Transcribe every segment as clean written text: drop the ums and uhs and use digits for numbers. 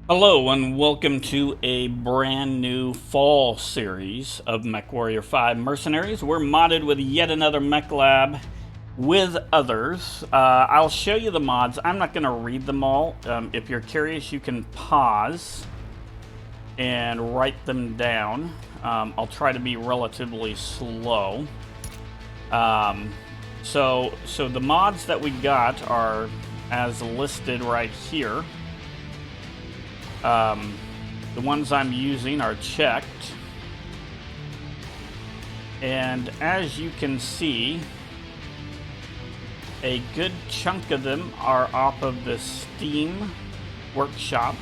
Hello and welcome to a brand new fall series of MechWarrior 5 Mercenaries. We're modded with yet another Mechlab with others. I'll show you the mods. I'm not going to read them all. If you're curious, you can pause and write them down. I'll try to be relatively slow. So the mods that we got are as listed right here. The ones I'm using are checked. And as you can see, a good chunk of them are off of the Steam Workshop.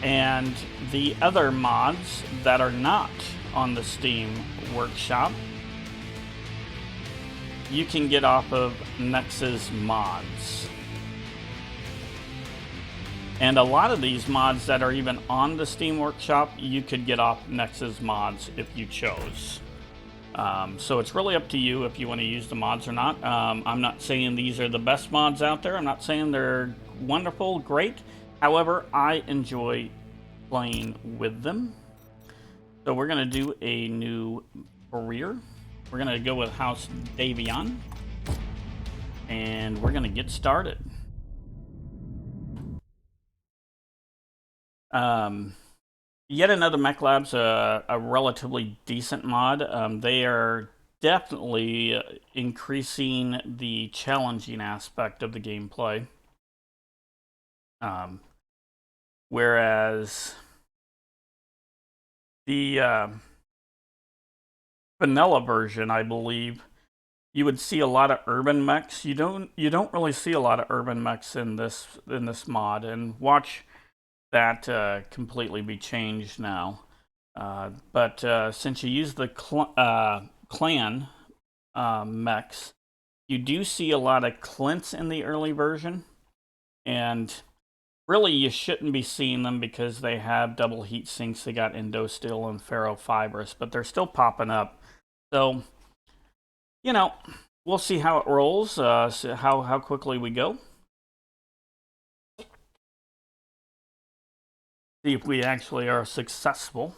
And the other mods that are not on the Steam Workshop, you can get off of Nexus Mods. And a lot of these mods that are even on the Steam Workshop, you could get off Nexus Mods if you chose. So it's really up to you if you want to use the mods or not. I'm not saying these are the best mods out there. I'm not saying they're wonderful, great. However, I enjoy playing with them. So we're going to do a new career. We're going to go with House Davion. And we're going to get started. Yet another Mechlab's a relatively decent mod. They are definitely increasing the challenging aspect of the gameplay. Whereas the vanilla version, I believe, you would see a lot of urban mechs. You don't really see a lot of urban mechs in this mod, and watch that completely be changed now. But since you use the clan mechs, you do see a lot of Clint's in the early version, and really you shouldn't be seeing them because they have double heat sinks. They got Endosteel and Ferrofibrous, but they're still popping up. So, you know, we'll see how it rolls, so how quickly we go. See if we actually are successful.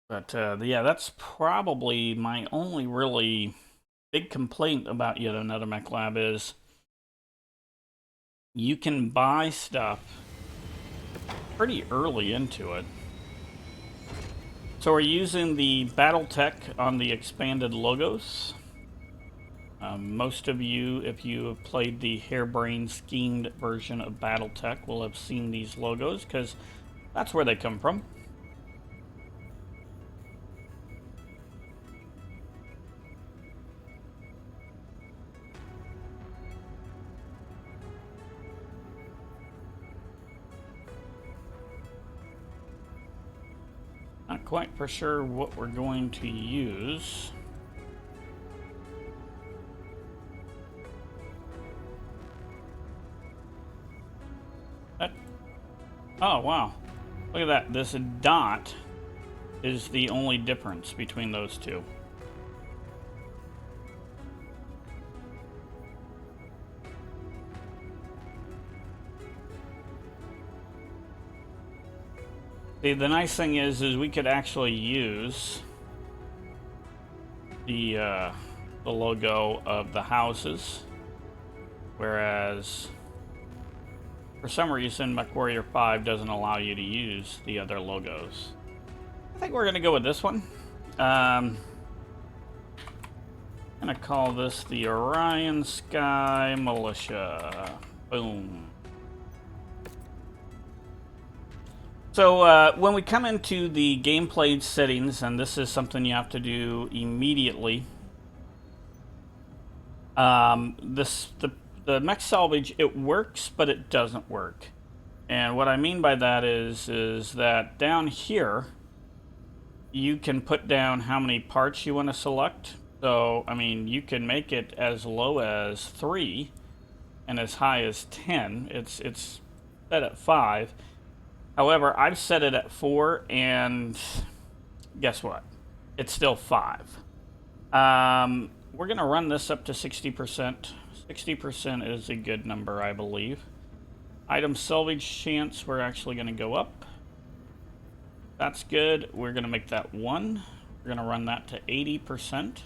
But yeah, that's probably my only really big complaint about yet another Mechlab is you can buy stuff pretty early into it. So we're using the Battletech on the expanded logos. Most of you, if you have played the harebrained schemed version of Battletech, will have seen these logos because that's where they come from. Not quite for sure what we're going to use. Oh, wow. Look at that. This dot is the only difference between those two. See, the nice thing is we could actually use the logo of the houses, whereas for some reason MechWarrior 5 doesn't allow you to use the other logos. I think we're gonna go with this one. I'm gonna call this the Orion Sky Militia. Boom. So when we come into the gameplay settings, and this is something you have to do immediately, the mech salvage, it works, but it doesn't work. And what I mean by that is that down here, you can put down how many parts you want to select. So, I mean, you can make it as low as 3 and as high as 10. It's set at 5. However, I've set it at 4, and guess what? it's still 5. We're going to run this up to 60%. 60% is a good number, I believe. Item salvage chance, we're actually going to go up. That's good. We're going to make that 1. We're going to run that to 80%.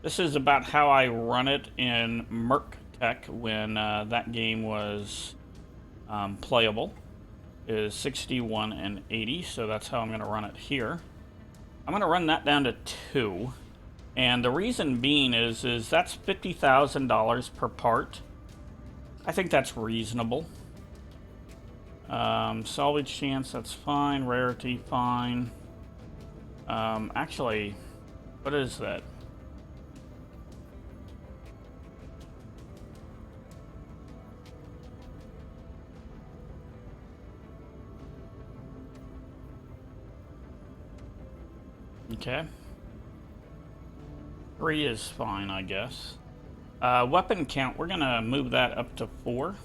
This is about how I run it in Merc Tech when that game was playable. Is 61 and 80, so that's how I'm going to run it here. I'm going to run that down to 2. And the reason being is that's $50,000 per part. I think that's reasonable. Salvage chance, that's fine. Rarity, fine. Actually, what is that? Okay. 3 is fine, I guess. Weapon count, we're gonna move that up to 4.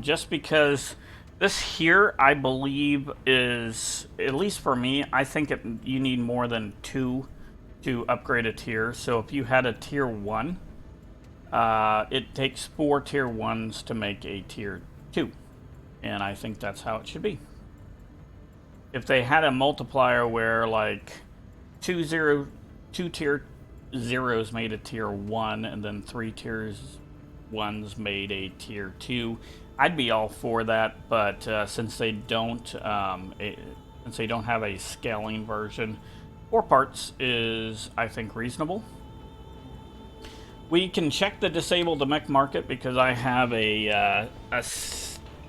Just because this here, I believe, is, at least for me, I think you need more than 2 to upgrade a tier. So if you had a tier 1, it takes 4 tier 1s to make a tier 2. And I think that's how it should be. If they had a multiplier where, like, 2 tier 0s made a tier 1, and then 3 tiers 1s made a tier 2, I'd be all for that. But since they don't have a scaling version, 4 parts is, I think, reasonable. We can check the disable the mech market because I have a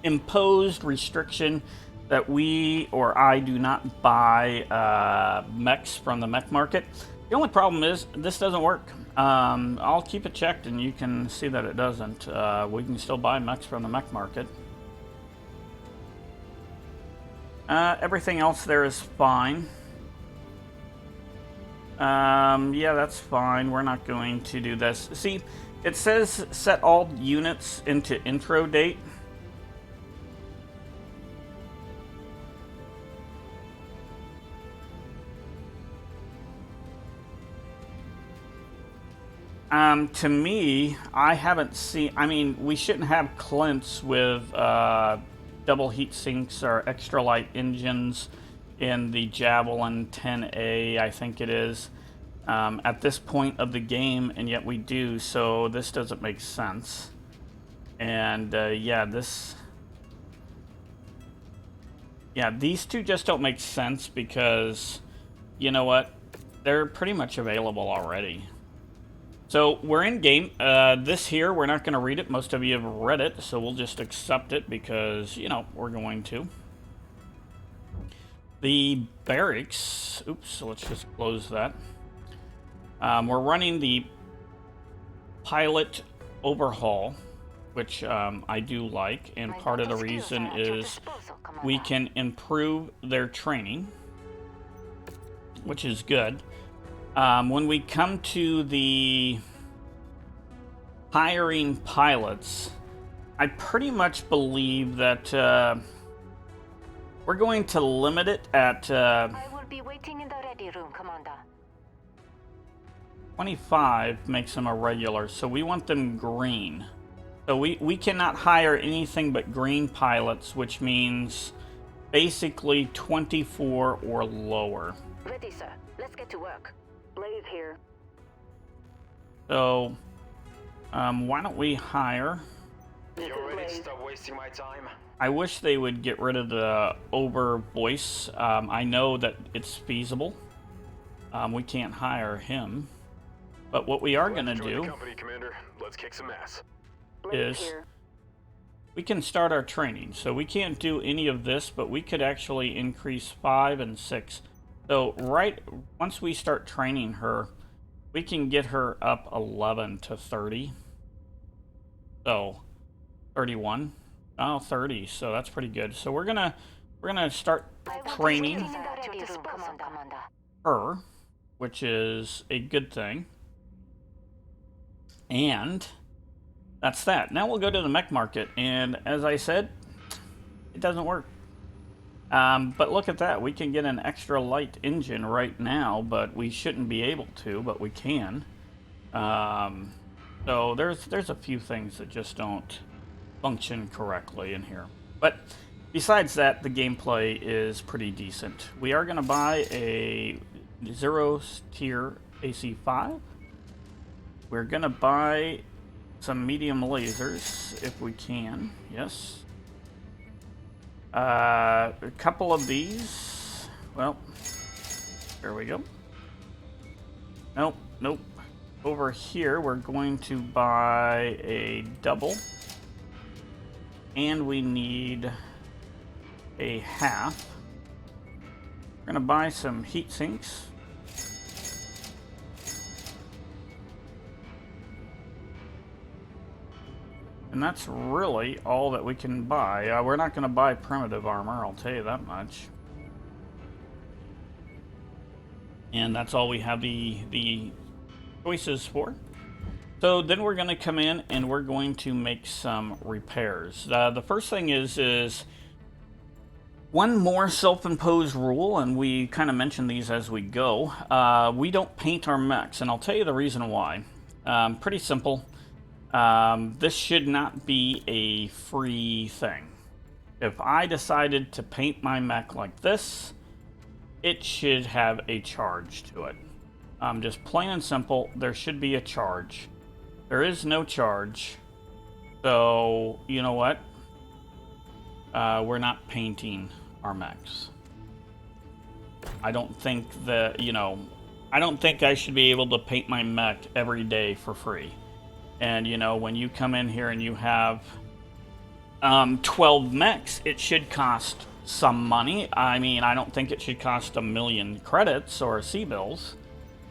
imposed restriction that I do not buy mechs from the mech market. The only problem is this doesn't work. I'll keep it checked and you can see that it doesn't. We can still buy mechs from the mech market. Everything else there is fine. Yeah, that's fine. We're not going to do this. See, it says set all units into intro date. To me, I haven't seen... I mean, we shouldn't have Clint's with double heat sinks or extra light engines in the Javelin 10A, I think it is, at this point of the game, and yet we do, so this doesn't make sense. And, yeah, these two just don't make sense because, you know what, they're pretty much available already. So we're in game. This here, we're not going to read it. Most of you have read it, so we'll just accept it because, you know, we're going to. The barracks, oops, so let's just close that. We're running the pilot overhaul, which I do like, and part of the reason is we can improve their training, which is good. When we come to the hiring pilots, I pretty much believe that we're going to limit it at I will be waiting in the ready room, Commander. 25 makes them a regular, so we want them green. So we cannot hire anything but green pilots, which means basically 24 or lower. Ready, sir. Let's get to work. Blaze here. So, why don't we hire... You're ready to stop wasting my time? I wish they would get rid of the over voice. I know that it's feasible. We can't hire him. But what we are going to do company, Commander. Let's kick some ass. is we can start our training. So we can't do any of this, but we could actually increase 5 and 6. So once we start training her, we can get her up 11 to 30. So 31. Oh, 30. So that's pretty good. So we're gonna start training her, which is a good thing. And that's that. Now we'll go to the mech market, and as I said, it doesn't work. But look at that. We can get an extra light engine right now, but we shouldn't be able to, but we can. So there's a few things that just don't function correctly in here. But besides that, the gameplay is pretty decent. We are going to buy a 0 tier AC5. We're going to buy some medium lasers if we can. Yes. A couple of these. Well, there we go. Nope, nope. Over here, we're going to buy a double. And we need a half. We're going to buy some heat sinks. And that's really all that we can buy. We're not going to buy primitive armor, I'll tell you that much. And that's all we have the choices for. So then we're going to come in and we're going to make some repairs. The first thing is one more self-imposed rule, and we kind of mention these as we go. We don't paint our mechs, and I'll tell you the reason why. Pretty simple. This should not be a free thing. If I decided to paint my mech like this, it should have a charge to it. Just plain and simple, there should be a charge. There is no charge. So, you know what? We're not painting our mechs. I don't think that, I don't think I should be able to paint my mech every day for free. And, when you come in here and you have 12 mechs, it should cost some money. I mean, I don't think it should cost 1,000,000 credits or C-bills.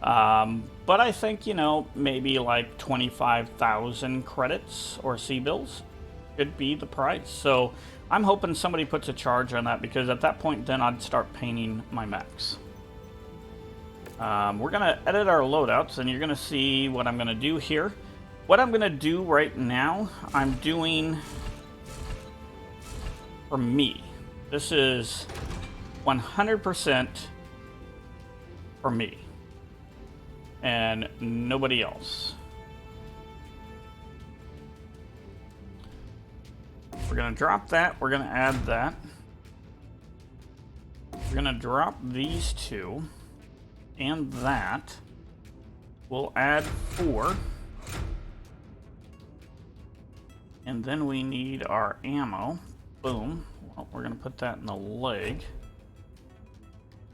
But I think, maybe like 25,000 credits or C-bills could be the price. So I'm hoping somebody puts a charge on that, because at that point, then I'd start painting my mechs. We're going to edit our loadouts, and you're going to see what I'm going to do here. What I'm going to do right now, I'm doing for me. This is 100% for me and nobody else. We're going to drop that. We're going to add that. We're going to drop these two and that. We'll add 4. And then we need our ammo. Boom. Well, we're going to put that in the leg.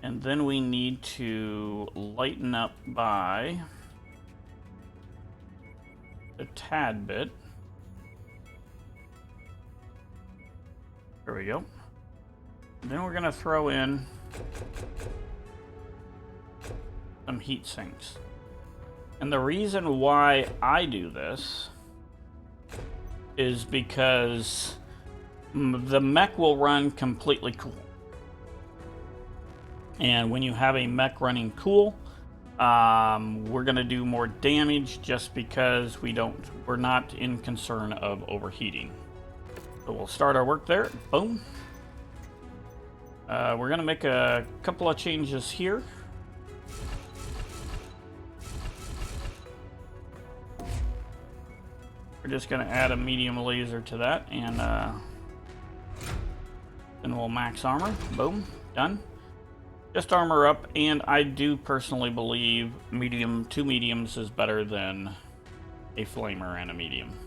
And then we need to lighten up by a tad bit. There we go. And then we're going to throw in some heat sinks. And the reason why I do this is because the mech will run completely cool. And when you have a mech running cool, we're going to do more damage just because we're not in concern of overheating. So we'll start our work there. Boom. We're going to make a couple of changes here. We're just going to add a medium laser to that, and then we'll max armor. Boom. Done. Just armor up, and I do personally believe two mediums is better than a flamer and a medium.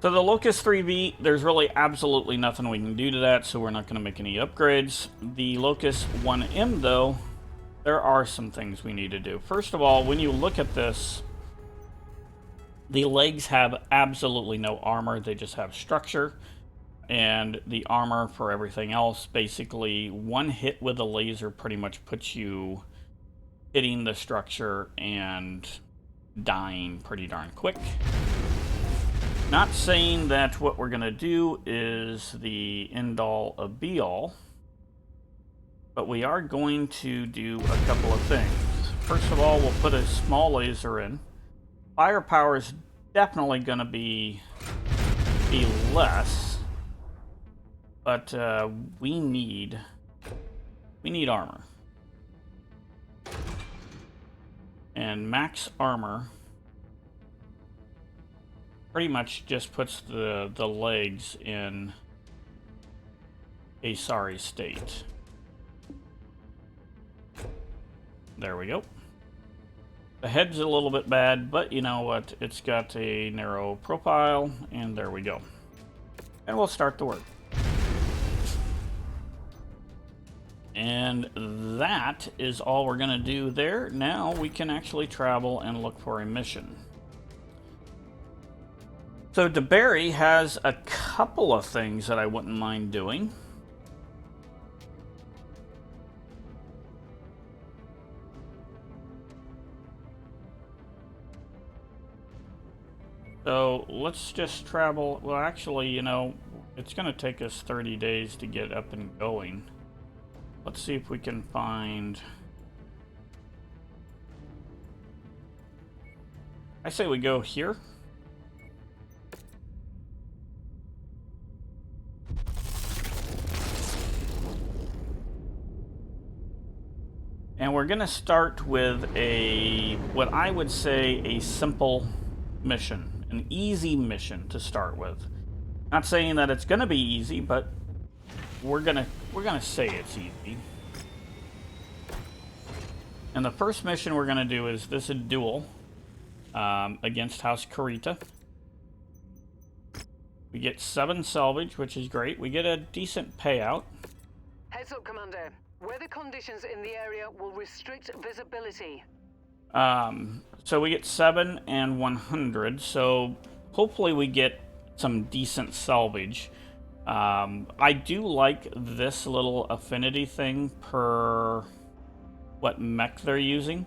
So the Locust 3V, there's really absolutely nothing we can do to that, so we're not going to make any upgrades. The Locust 1M, though, there are some things we need to do. First of all, when you look at this, the legs have absolutely no armor, they just have structure. And the armor for everything else, basically, one hit with a laser pretty much puts you hitting the structure and dying pretty darn quick. Not saying that what we're going to do is the end-all of be-all, but we are going to do a couple of things. First of all, we'll put a small laser in. Firepower is definitely going to be less. But we need armor. And max armor pretty much just puts the legs in a sorry state. There we go. The head's a little bit bad, but you know what? It's got a narrow profile, and there we go. And we'll start the work. And that is all we're going to do there. Now we can actually travel and look for a mission. So DeBerry has a couple of things that I wouldn't mind doing. So let's just travel. Well, actually, you know, it's going to take us 30 days to get up and going. Let's see if we can find... I say we go here. And we're going to start with a, what I would say, a simple mission. An easy mission to start with. Not saying that it's going to be easy, but we're gonna say it's easy. And the first mission we're gonna do is this: a duel against House Karita. We get 7 salvage, which is great. We get a decent payout. Heads up, Commander. Weather conditions in the area will restrict visibility. So we get 7 and 100. So hopefully we get some decent salvage. I do like this little affinity thing per what mech they're using.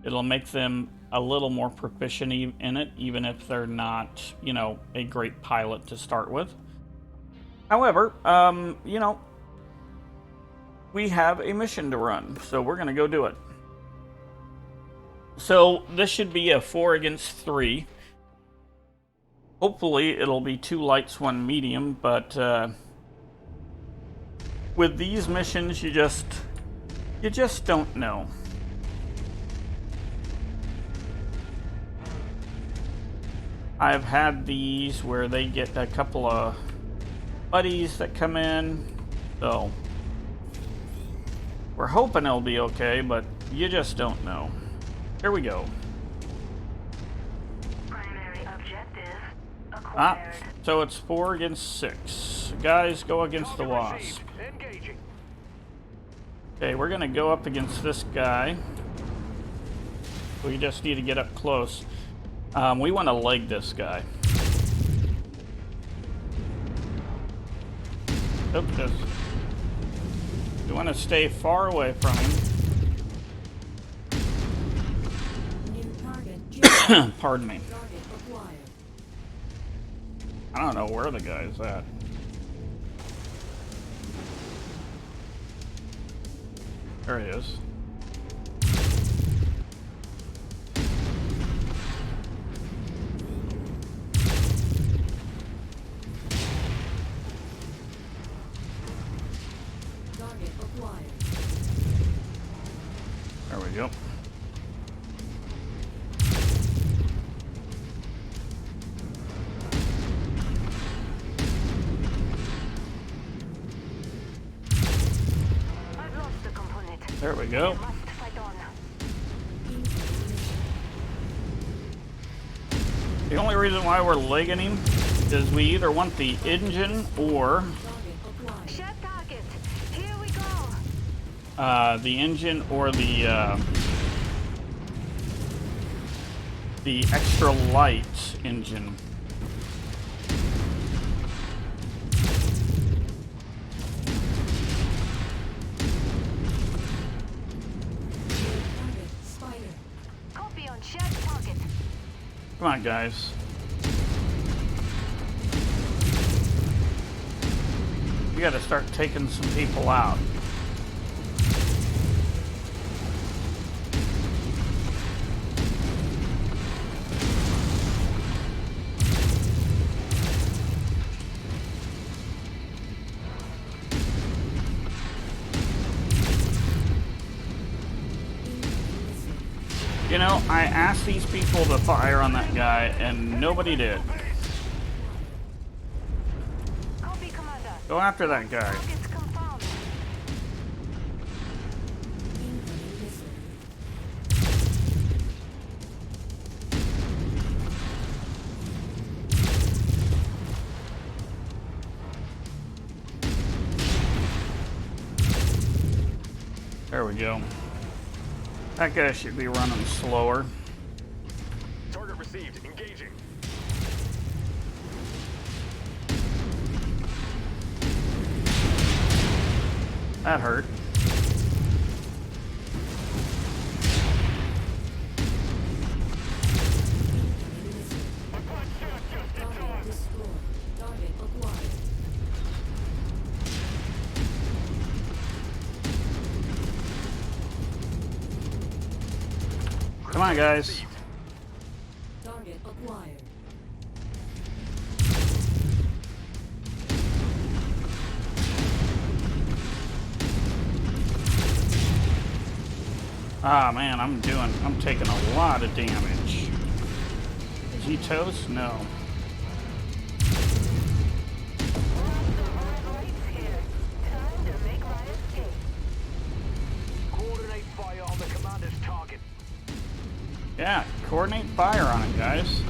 It'll make them a little more proficient in it, even if they're not, you know, a great pilot to start with. However, you know, we have a mission to run, so we're going to go do it. So this should be a 4 against 3. Hopefully it'll be 2 lights, 1 medium, but with these missions you just don't know. I've had these where they get a couple of buddies that come in, so we're hoping it'll be okay, but you just don't know. Here we go. So it's 4 against 6. Guys, go against the Wasp. Okay, we're gonna go up against this guy. We just need to get up close. We want to leg this guy. Oops, we want to stay far away from him. Pardon me. I don't know where the guy's at. There he is. There we go. There we go. The only reason why we're legging him is we either want the engine or the engine or the extra light engine. Come on, guys. We gotta start taking some people out. You know, I asked these people to fire on that guy, and nobody did. Copy, Commander. Go after that guy. Target's confirmed. There we go. That guy should be running slower. Target received. Engaging. That hurt. Come on, guys. Target acquired. Ah, man, I'm taking a lot of damage. Is he toast? No. Coordinate fire on the commander's target. Yeah, coordinate fire on it, guys.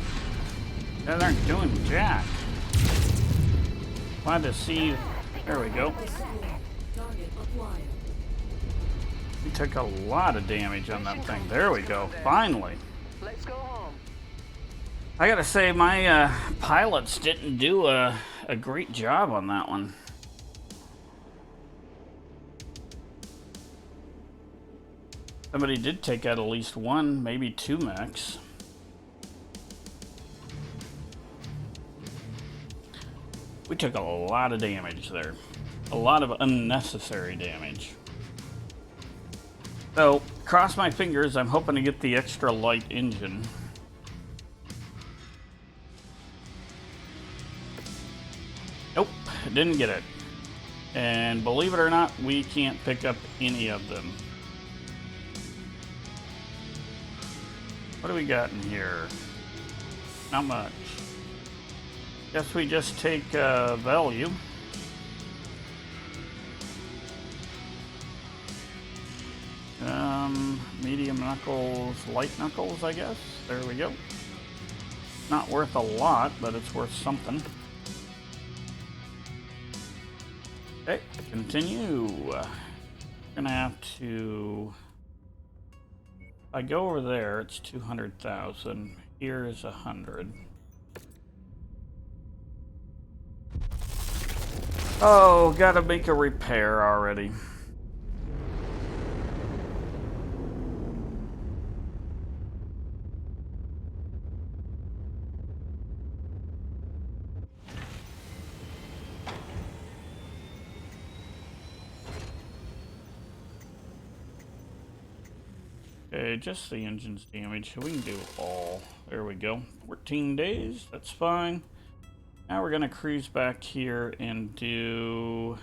They aren't doing jack. Glad to see. There we go. Target acquired. We took a lot of damage on that thing. There we go. Finally. Let's go home. I gotta say, my pilots didn't do a great job on that one. Somebody did take out at least one, maybe two mechs. We took a lot of damage there. A lot of unnecessary damage. So, cross my fingers, I'm hoping to get the extra light engine. Nope, didn't get it. And believe it or not, we can't pick up any of them. What do we got in here? Not much. Guess we just take value. Medium knuckles, light knuckles, I guess. There we go. Not worth a lot, but it's worth something. Okay, continue. Gonna have to. If I go over there, it's 200,000. Here is 100. Oh, gotta make a repair already. Okay, just the engine's damage. We can do all. There we go. 14 days. That's fine. Now we're gonna cruise back here and do.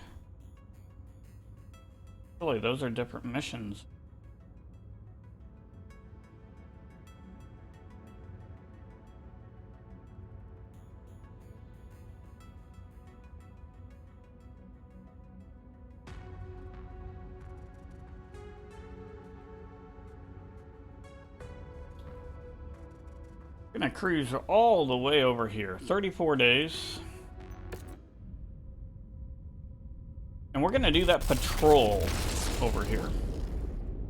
Really, those are different missions. Gonna cruise all the way over here. 34 days. And we're gonna do that patrol over here.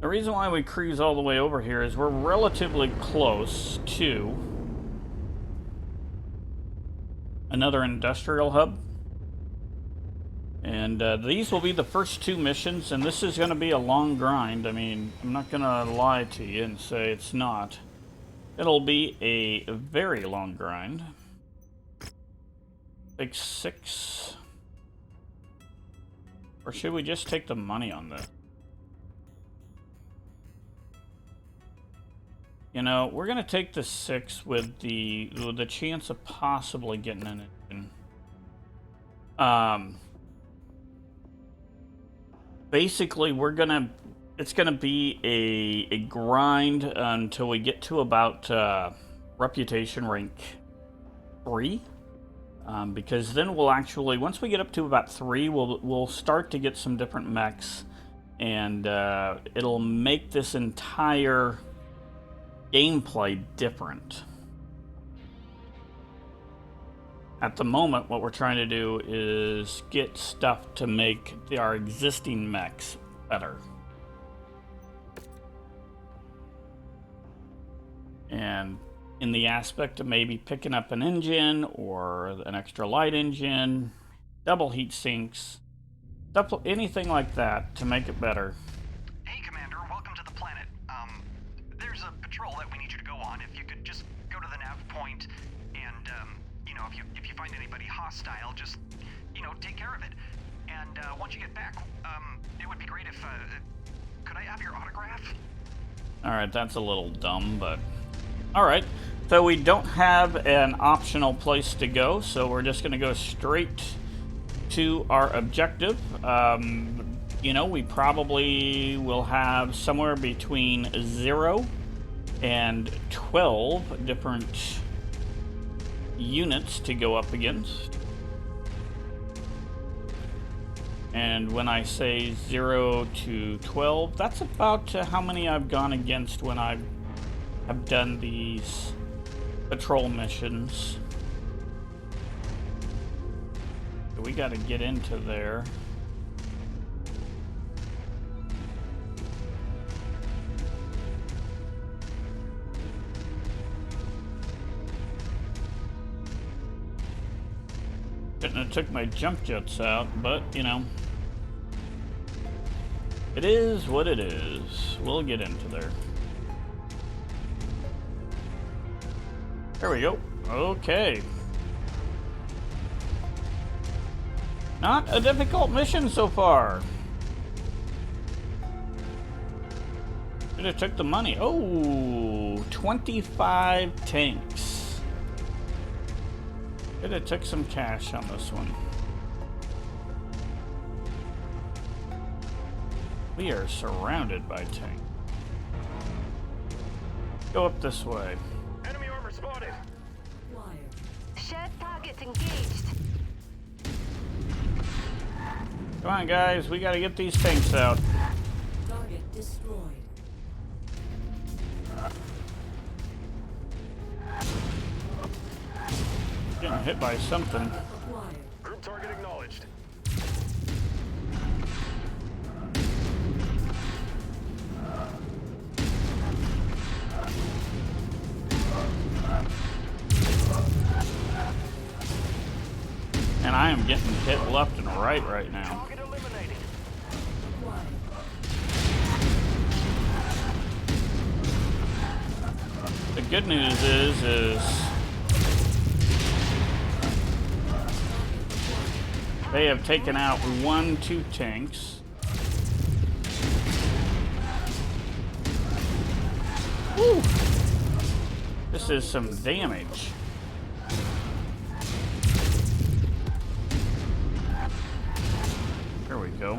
The reason why we cruise all the way over here is we're relatively close to another industrial hub. And these will be the first two missions, and this is gonna be a long grind. I mean, I'm not gonna lie to you and say it's not. It'll be a very long grind. Take 6. Or should we just take the money on this? You know, we're gonna take the 6 with the chance of possibly getting an engine. Basically, we're gonna it's going to be a grind until we get to about reputation rank 3. Because then we'll actually, once we get up to about 3, we'll start to get some different mechs, and it'll make this entire gameplay different. At the moment, what we're trying to do is get stuff to make our existing mechs better. And in the aspect of maybe picking up an engine or an extra light engine, double heat sinks, stuff, anything like that to make it better. Hey, Commander, welcome to the planet. There's a patrol that we need you to go on. If you could just go to the nav point and, you know, if you find anybody hostile, just, you know, take care of it. And, once you get back, it would be great if, could I have your autograph? Alright, that's a little dumb, but... Alright, so we don't have an optional place to go, so we're just going to go straight to our objective. You know, we probably will have somewhere between 0 and 12 different units to go up against. And when I say 0 to 12, that's about how many I've gone against when I've done these patrol missions. So we got to get into there. Shouldn't have took my jump jets out, but you know, it is what it is. We'll get into there. There we go. Okay. Not a difficult mission so far. Should have took the money. Oh, 25 tanks. Should have took some cash on this one. We are surrounded by tanks. Go up this way. Enemy armor spotted. Acquired. Shared targets engaged. Come on, guys. We gotta get these tanks out. Target destroyed. Getting hit by something. Acquired. Group target acknowledged. And I am getting hit left and right now. Target eliminated. Acquired. The good news is they have taken out 2 tanks. Woo! This is some damage. There we go.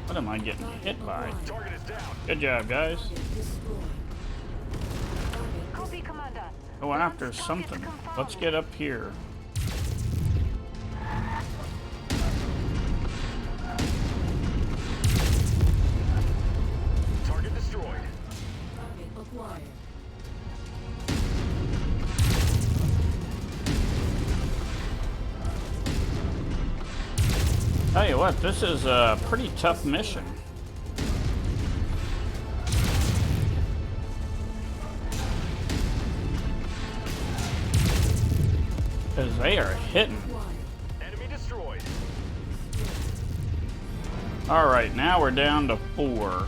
What am I getting hit by? Target is down. Good job, guys. Target destroyed. Target Copy, Commander. Go after something. Let's get up here. Target destroyed. target acquired. Tell you what, this is a pretty tough mission. Because they are hitting. Acquired. Enemy destroyed. Alright, now we're down to 4.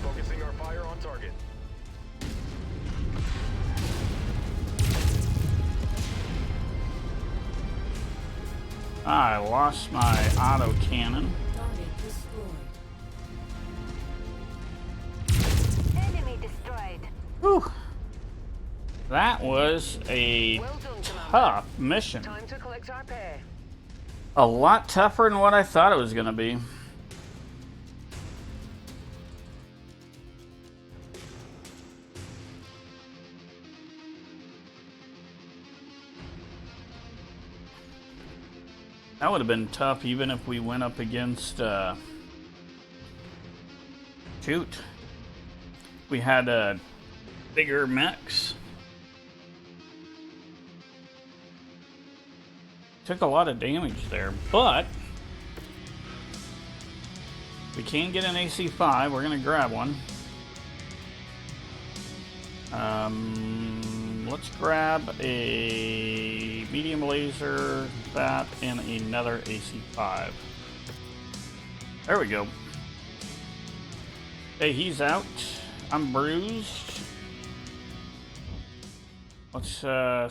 Focusing our fire on target. I lost my auto cannon. Target destroyed. Enemy destroyed. Whew. That was a Well done, Commander. tough mission. Time to collect our pay. A lot tougher than what I thought it was going to be. That would have been tough even if we went up against, shoot. We had, bigger mechs. Took a lot of damage there, but we can get an AC-5. We're gonna grab one. Let's grab a medium laser, that, and another AC-5. There we go. Hey, he's out. I'm bruised. Let's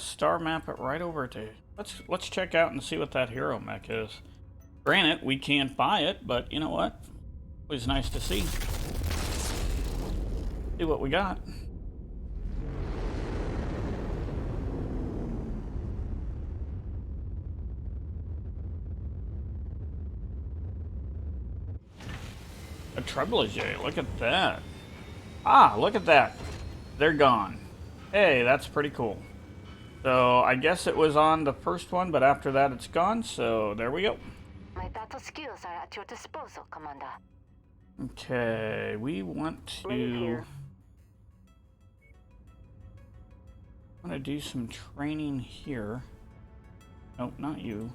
star map it right over to. Let's check out and see what that hero mech is. Granted, we can't buy it, but you know what? It was nice to see. See what we got. A trebuchet, look at that. Ah, look at that. They're gone. Hey, that's pretty cool. So I guess it was on the first one, but after that it's gone, so there we go. My data skills are at your disposal, Commander. Okay, we want to do some training here. Nope, not you.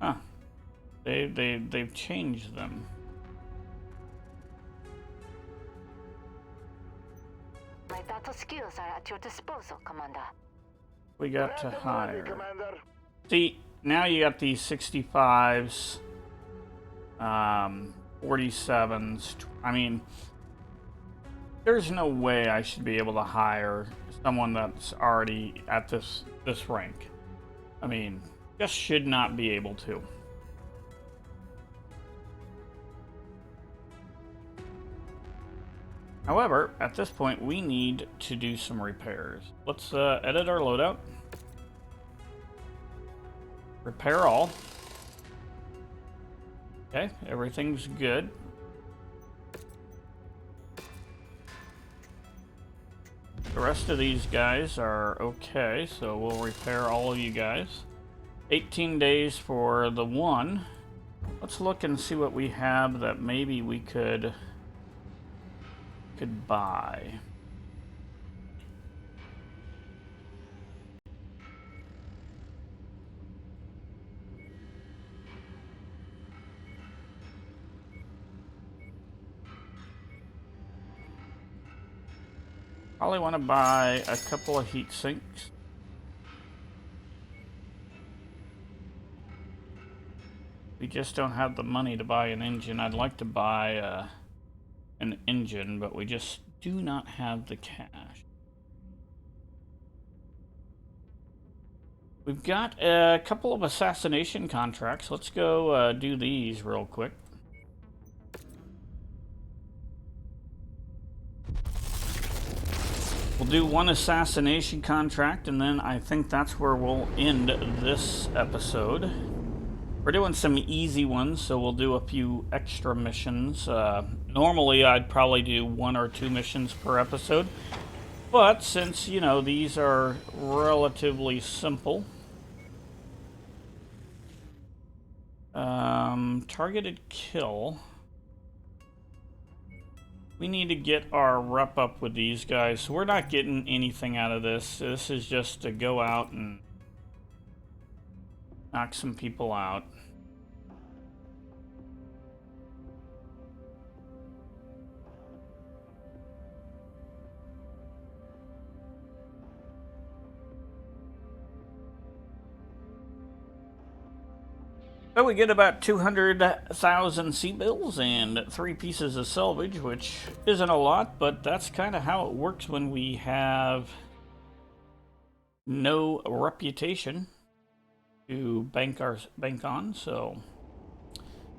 Huh. They've changed them. My data skills are at your disposal, Commander. We got to hire. Commander. See, now you got these 65s, 47s. I mean, there's no way I should be able to hire someone that's already at this rank. I mean, just should not be able to. However, at this point, we need to do some repairs. Let's edit our loadout. Repair all. Okay, everything's good. The rest of these guys are okay, so we'll repair all of you guys. 18 days for the one. Let's look and see what we have that maybe we could buy. Probably want to buy a couple of heat sinks. We just don't have the money to buy an engine. I'd like to buy an engine, but we just do not have the cash. We've got a couple of assassination contracts. Let's go do these real quick. We'll do one assassination contract, and then I think that's where we'll end this episode. We're doing some easy ones, so we'll do a few extra missions. Normally, I'd probably do 1 or 2 missions per episode. But since, you know, these are relatively simple. Targeted kill. We need to get our rep up with these guys. So we're not getting anything out of this. This is just to go out and knock some people out. So we get about 200,000 sea bills and 3 pieces of salvage, which isn't a lot, but that's kind of how it works when we have no reputation to bank on. So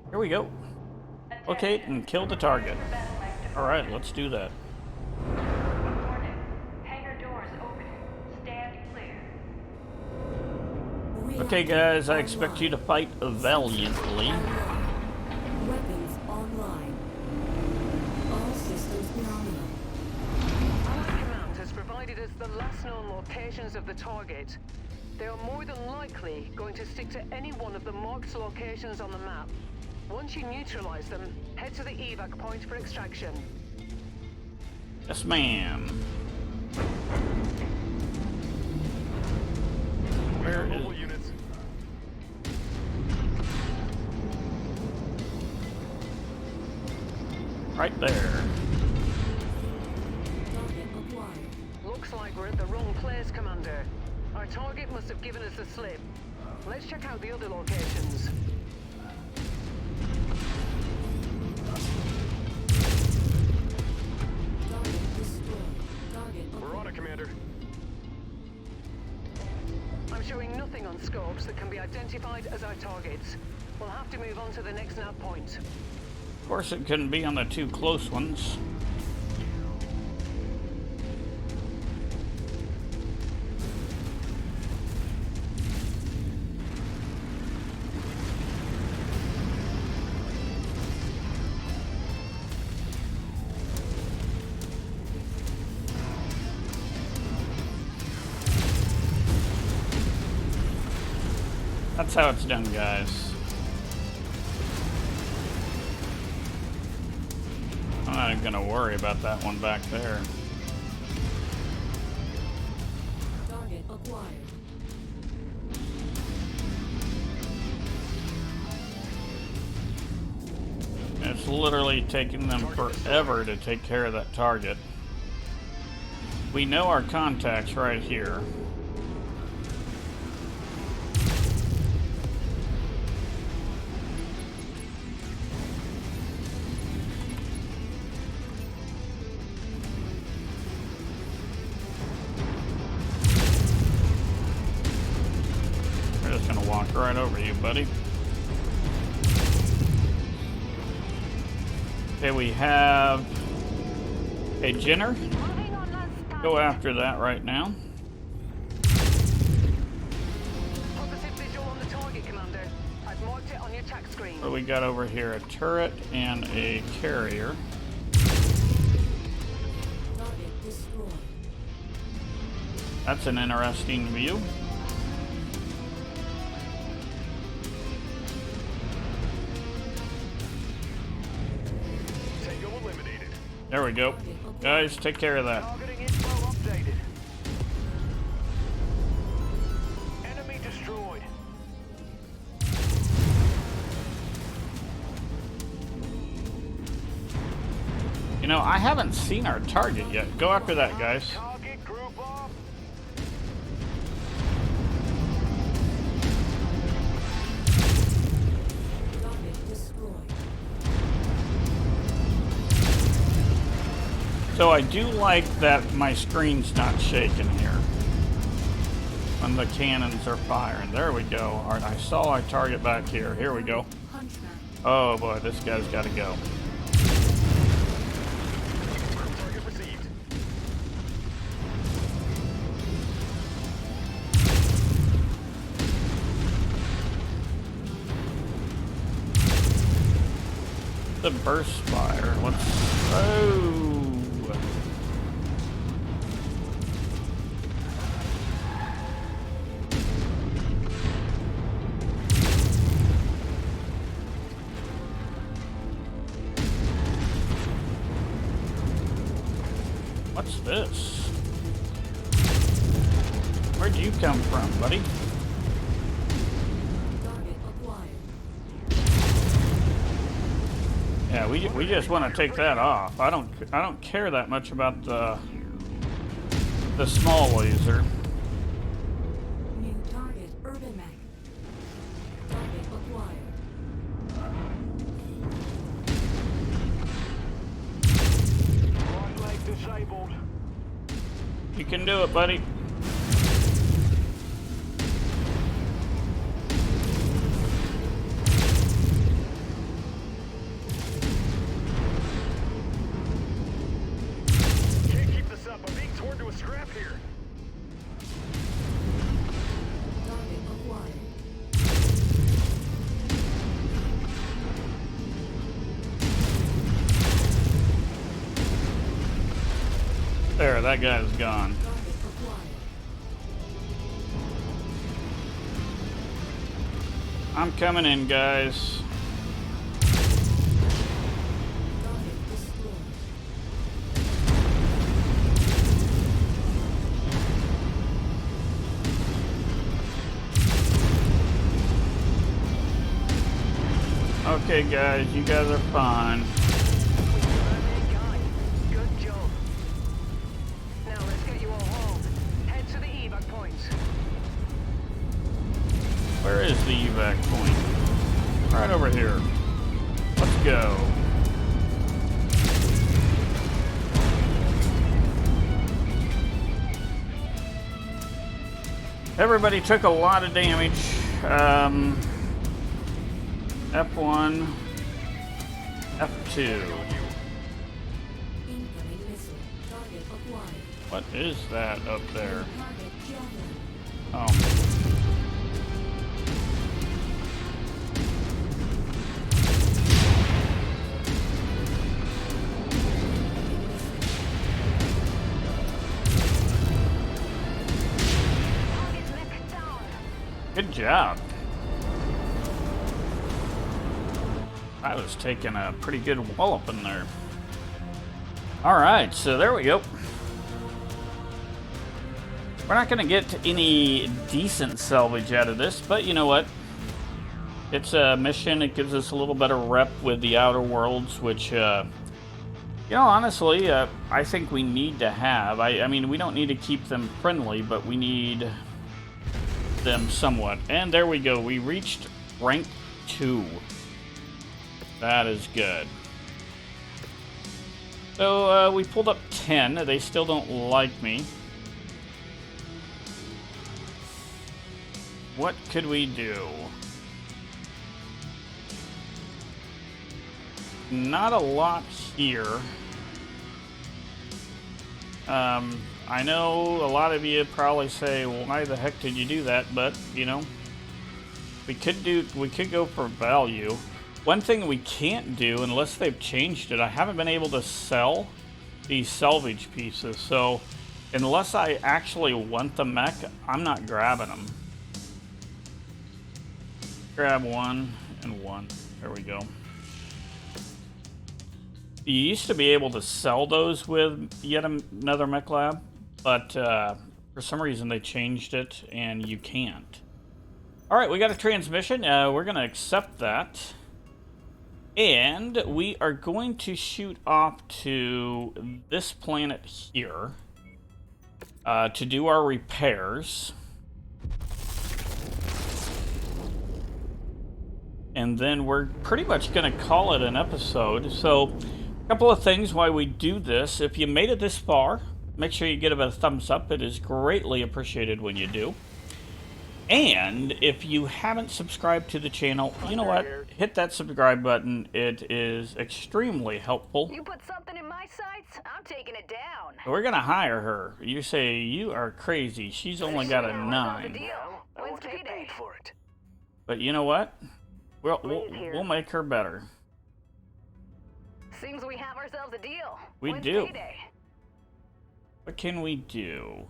here we go. Locate and kill the target. All right, let's do that. Okay, guys, I expect you to fight valiantly. Weapons online. All systems nominal. Allied Command has provided us the last known locations of the target, they are more than likely going to stick to any one of the marked locations on the map. Once you neutralize them, head to the evac point for extraction. Yes, ma'am. Where Mobile is... units. Right there. Target acquired. Looks like we're at the wrong place, Commander. Our target must have given us the slip. Let's check out the other locations. Target destroyed. Target We're on it, acquired. Commander. I'm showing nothing on scopes that can be identified as our targets. We'll have to move on to the next nav point. Of course, it couldn't be on the two close ones. That's how it's done, guys. I'm not even gonna worry about that one back there. Target acquired. It's literally taking them forever to take care of that target. We know our contact's right here. We're just gonna walk right over you, buddy. Okay, we have a Jenner. Moving on last Go target. after that right now. Positive visual on the target, Commander. I've marked it on your tac screen. What do we got over here? A turret and a carrier. Target destroyed. That's an interesting view. Tango eliminated. There we go. Guys, take care of that. Targeting info updated. Enemy destroyed. You know, I haven't seen our target yet. Go after that, guys. Target group off. Target destroyed. So I do like that my screen's not shaking here when the cannons are firing. There we go. All right, I saw our target back here. Here we go. Hunchback. Oh boy, this guy's got to go. Target received. The burst fire. Let's. Oh. What's this? Where'd you come from, buddy? Target acquired. Yeah, we just want to take that off. I don't care that much about the small laser. New target urban mech. Target acquired. Right leg disabled. You can do it, buddy. Can't keep this up. I'm being torn to a scrap here. Target acquired. There, that guy's gone. Target acquired. I'm coming in, guys. Target destroyed. Okay, guys, you guys are fine. Good job. Now let's get you all home. Head to the evac point. Where is the evac point? Right over here. Let's go. Everybody took a lot of damage. F1, F2. Incoming missile. Target acquired. What is that up there? Target javelin. Oh. Target mech down. Good job. I was taking a pretty good wallop in there. Alright, so there we go. We're not going to get any decent salvage out of this, but you know what? It's a mission. It gives us a little better rep with the Outer Worlds, which, you know, honestly, I think we need to have. I mean, we don't need to keep them friendly, but we need them somewhat. And there we go. We reached rank 2. That is good. So we pulled up 10. They still don't like me. What could we do? Not a lot here. I know a lot of you probably say, well, why the heck did you do that? But, you know, we could go for value. One thing we can't do, unless they've changed it, I haven't been able to sell these salvage pieces. So, unless I actually want the mech, I'm not grabbing them. Grab 1 and 1. There we go. You used to be able to sell those with yet another Mechlab, but for some reason they changed it and you can't. Alright, we got a transmission. We're going to accept that. And we are going to shoot off to this planet here to do our repairs. And then we're pretty much going to call it an episode. So, a couple of things why we do this. If you made it this far, make sure you give it a thumbs up. It is greatly appreciated when you do. And if you haven't subscribed to the channel, you know what? Hit that subscribe button. It is extremely helpful. You put something in my sights, I'm taking it down. We're going to hire her. You say, you are crazy. She's only got a 9. Deal. When's payday? for it. But you know what? We'll make her better. Seems we have ourselves a deal. We When's do. payday? What can we do?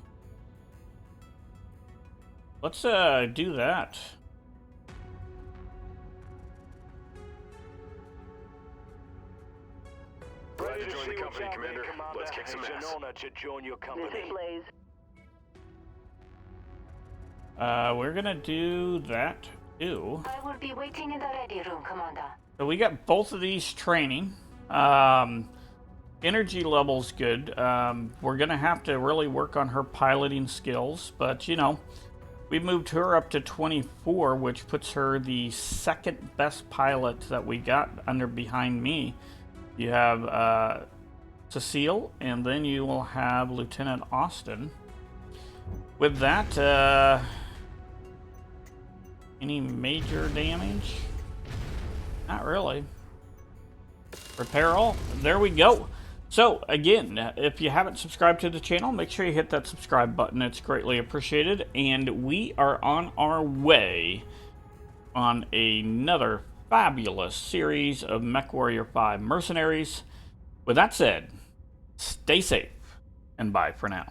Let's do that. Glad to join the company, Commander. Let's kick some ass. This is Blaze. We're gonna do that too. I will be waiting in the ready room, Commander. So we got both of these training. Energy level's good. We're gonna have to really work on her piloting skills, but you know, we moved her up to 24, which puts her the second best pilot that we got under behind me. You have Cecile, and then you will have Lieutenant Austin. With that, any major damage? Not really. Repair all. There we go. So, again, if you haven't subscribed to the channel, make sure you hit that subscribe button. It's greatly appreciated. And we are on our way on another fabulous series of Mechwarrior 5 Mercenaries. With that said, stay safe, and bye for now.